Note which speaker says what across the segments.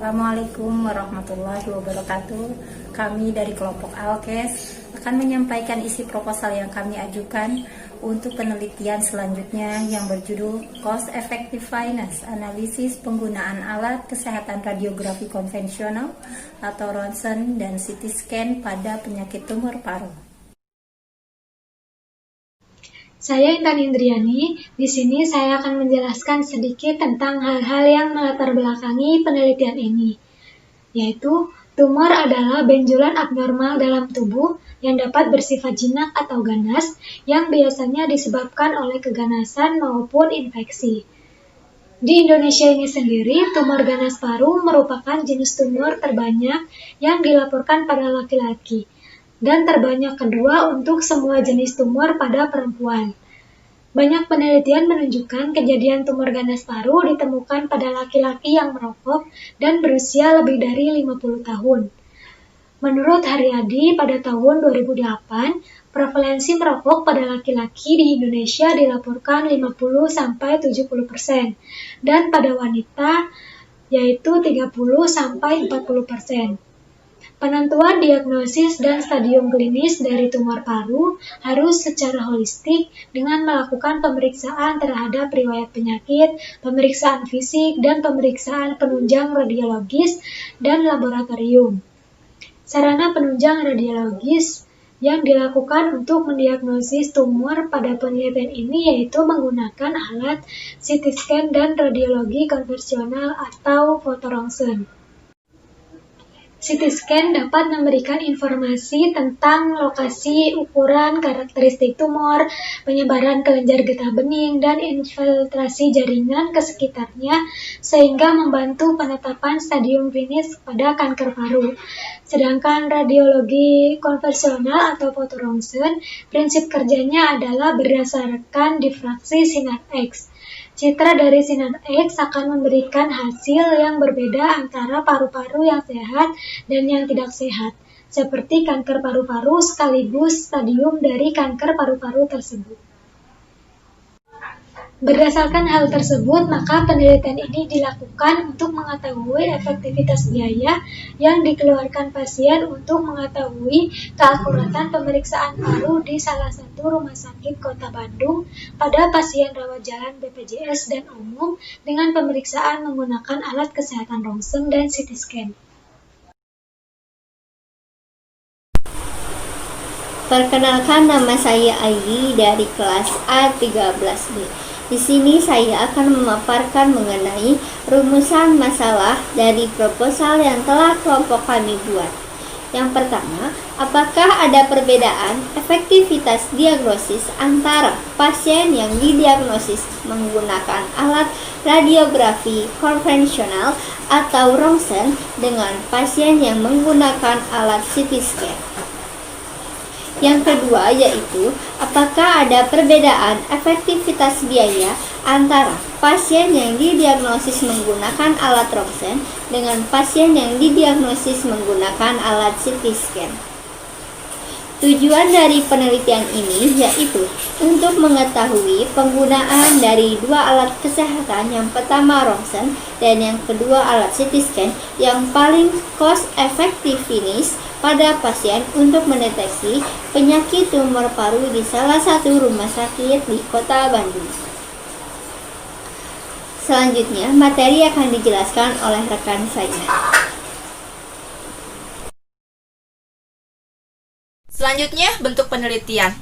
Speaker 1: Assalamualaikum warahmatullahi wabarakatuh. Kami dari kelompok Alkes akan menyampaikan isi proposal yang kami ajukan untuk penelitian selanjutnya yang berjudul Cost Effectiveness Analisis Penggunaan Alat Kesehatan Radiografi Konvensional atau ronsen dan CT scan pada penyakit tumor paru.
Speaker 2: Saya Intan Indriani. Di sini saya akan menjelaskan sedikit tentang hal-hal yang melatar belakangi penelitian ini, yaitu tumor adalah benjolan abnormal dalam tubuh yang dapat bersifat jinak atau ganas, yang biasanya disebabkan oleh keganasan maupun infeksi. Di Indonesia ini sendiri, tumor ganas paru merupakan jenis tumor terbanyak yang dilaporkan pada laki-laki, dan terbanyak kedua untuk semua jenis tumor pada perempuan. Banyak penelitian menunjukkan kejadian tumor ganas paru ditemukan pada laki-laki yang merokok dan berusia lebih dari 50 tahun. Menurut Haryadi pada tahun 2008, prevalensi merokok pada laki-laki di Indonesia dilaporkan 50-70%, dan pada wanita yaitu 30-40%. Penentuan diagnosis dan stadium klinis dari tumor paru harus secara holistik dengan melakukan pemeriksaan terhadap riwayat penyakit, pemeriksaan fisik, dan pemeriksaan penunjang radiologis dan laboratorium. Sarana penunjang radiologis yang dilakukan untuk mendiagnosis tumor pada penelitian ini yaitu menggunakan alat CT scan dan radiologi konvensional atau fotoronsen. CT scan dapat memberikan informasi tentang lokasi, ukuran, karakteristik tumor, penyebaran kelenjar getah bening, dan infiltrasi jaringan ke sekitarnya sehingga membantu penetapan stadium klinis pada kanker paru. Sedangkan radiologi konvensional atau fotoronsen, prinsip kerjanya adalah berdasarkan difraksi sinar X. Citra dari sinar X akan memberikan hasil yang berbeda antara paru-paru yang sehat dan yang tidak sehat, seperti kanker paru-paru sekaligus stadium dari kanker paru-paru tersebut. Berdasarkan hal tersebut, maka penelitian ini dilakukan untuk mengetahui efektivitas biaya yang dikeluarkan pasien untuk mengetahui keakuratan pemeriksaan paru di salah satu rumah sakit Kota Bandung pada pasien rawat jalan BPJS dan umum dengan pemeriksaan menggunakan alat kesehatan ronsen dan CT scan.
Speaker 3: Perkenalkan, nama saya Ayi dari kelas A13B. Di sini saya akan memaparkan mengenai rumusan masalah dari proposal yang telah kelompok kami buat. Yang pertama, apakah ada perbedaan efektivitas diagnosis antara pasien yang didiagnosis menggunakan alat radiografi konvensional atau ronsen dengan pasien yang menggunakan alat CT scan? Yang kedua yaitu, apakah ada perbedaan efektivitas biaya antara pasien yang didiagnosis menggunakan alat ronsen dengan pasien yang didiagnosis menggunakan alat CT scan? Tujuan dari penelitian ini yaitu untuk mengetahui penggunaan dari dua alat kesehatan, yang pertama ronsen dan yang kedua alat CT scan, yang paling cost effectiveness pada pasien untuk mendeteksi penyakit tumor paru di salah satu rumah sakit di Kota Bandung. Selanjutnya, materi akan dijelaskan oleh rekan saya.
Speaker 4: Selanjutnya, bentuk penelitian.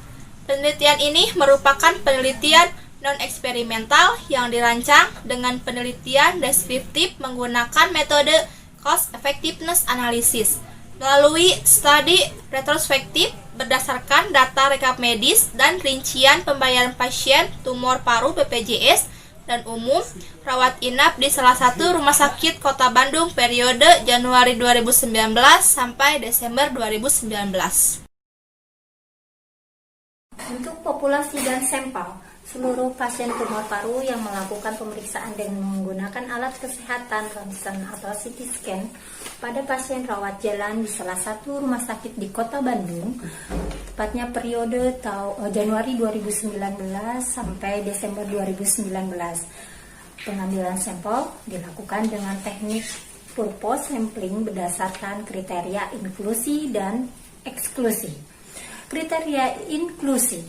Speaker 4: Penelitian ini merupakan penelitian non-eksperimental yang dirancang dengan penelitian deskriptif menggunakan metode cost effectiveness analysis melalui studi retrospektif berdasarkan data rekap medis dan rincian pembayaran pasien tumor paru BPJS dan umum rawat inap di salah satu rumah sakit Kota Bandung periode Januari 2019 sampai Desember 2019.
Speaker 1: Untuk populasi dan sampel, seluruh pasien tumor paru yang melakukan pemeriksaan dengan menggunakan alat kesehatan ronsen atau CT scan pada pasien rawat jalan di salah satu rumah sakit di Kota Bandung, tepatnya periode Januari 2019 sampai Desember 2019. Pengambilan sampel dilakukan dengan teknik purpose sampling berdasarkan kriteria inklusi dan eksklusi. Kriteria inklusi,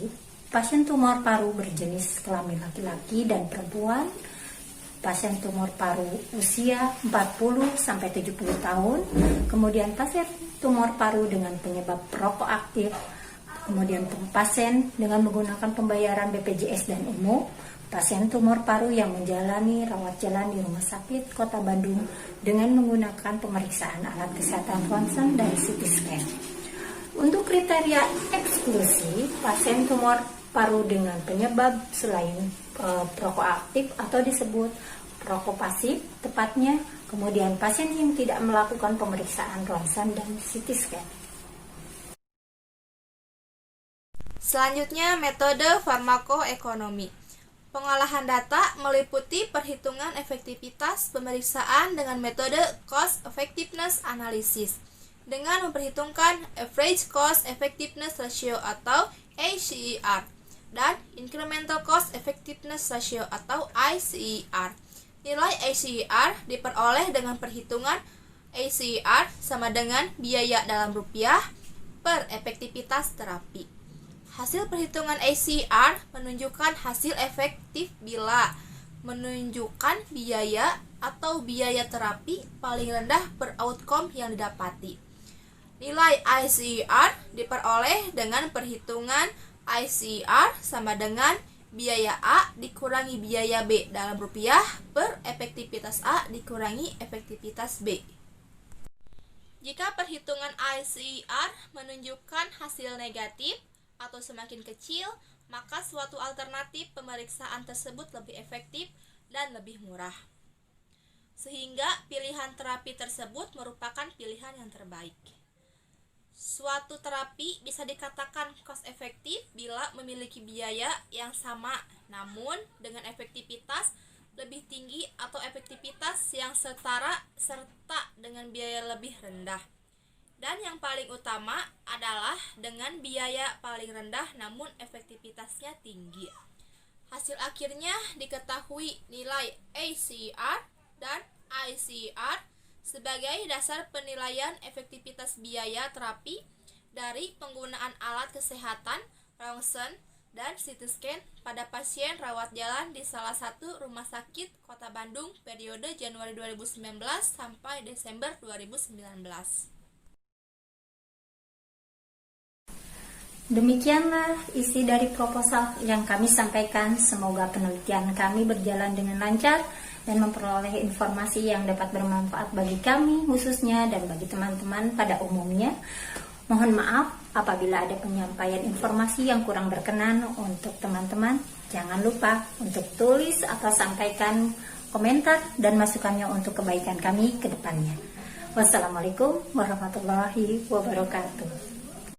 Speaker 1: pasien tumor paru berjenis kelamin laki-laki dan perempuan, pasien tumor paru usia 40-70 tahun, kemudian pasien tumor paru dengan penyebab perokok aktif, kemudian pasien dengan menggunakan pembayaran BPJS dan umum, pasien tumor paru yang menjalani rawat jalan di Rumah Sakit Kota Bandung dengan menggunakan pemeriksaan alat kesehatan ronsen dan CT scan. Untuk kriteria eksklusi, pasien tumor paru dengan penyebab selain perokok aktif atau disebut perokok pasif tepatnya, kemudian pasien yang tidak melakukan pemeriksaan ronsen dan CT scan.
Speaker 4: Selanjutnya, metode farmakoekonomi. Pengolahan data meliputi perhitungan efektivitas pemeriksaan dengan metode cost effectiveness analysis dengan memperhitungkan average cost effectiveness ratio atau ACER dan incremental cost effectiveness ratio atau ICER. Nilai ACER diperoleh dengan perhitungan ACER sama dengan biaya dalam rupiah per efektivitas terapi. Hasil perhitungan ACER menunjukkan hasil efektif bila menunjukkan biaya atau biaya terapi paling rendah per outcome yang didapati. Nilai ICER diperoleh dengan perhitungan ICER sama dengan biaya A dikurangi biaya B dalam rupiah per efektivitas A dikurangi efektivitas B. Jika perhitungan ICER menunjukkan hasil negatif atau semakin kecil, maka suatu alternatif pemeriksaan tersebut lebih efektif dan lebih murah. Sehingga pilihan terapi tersebut merupakan pilihan yang terbaik. Suatu terapi bisa dikatakan cost efektif bila memiliki biaya yang sama namun dengan efektivitas lebih tinggi atau efektivitas yang setara serta dengan biaya lebih rendah. Dan yang paling utama adalah dengan biaya paling rendah namun efektivitasnya tinggi. Hasil akhirnya diketahui nilai ACER dan ICER sebagai dasar penilaian efektivitas biaya terapi dari penggunaan alat kesehatan, ronsen, dan CT scan pada pasien rawat jalan di salah satu rumah sakit Kota Bandung periode Januari 2019 sampai Desember 2019.
Speaker 1: Demikianlah isi dari proposal yang kami sampaikan. Semoga penelitian kami berjalan dengan lancar dan memperoleh informasi yang dapat bermanfaat bagi kami khususnya dan bagi teman-teman pada umumnya. Mohon maaf apabila ada penyampaian informasi yang kurang berkenan untuk teman-teman. Jangan lupa untuk tulis atau sampaikan komentar dan masukannya untuk kebaikan kami ke depannya. Wassalamualaikum warahmatullahi wabarakatuh.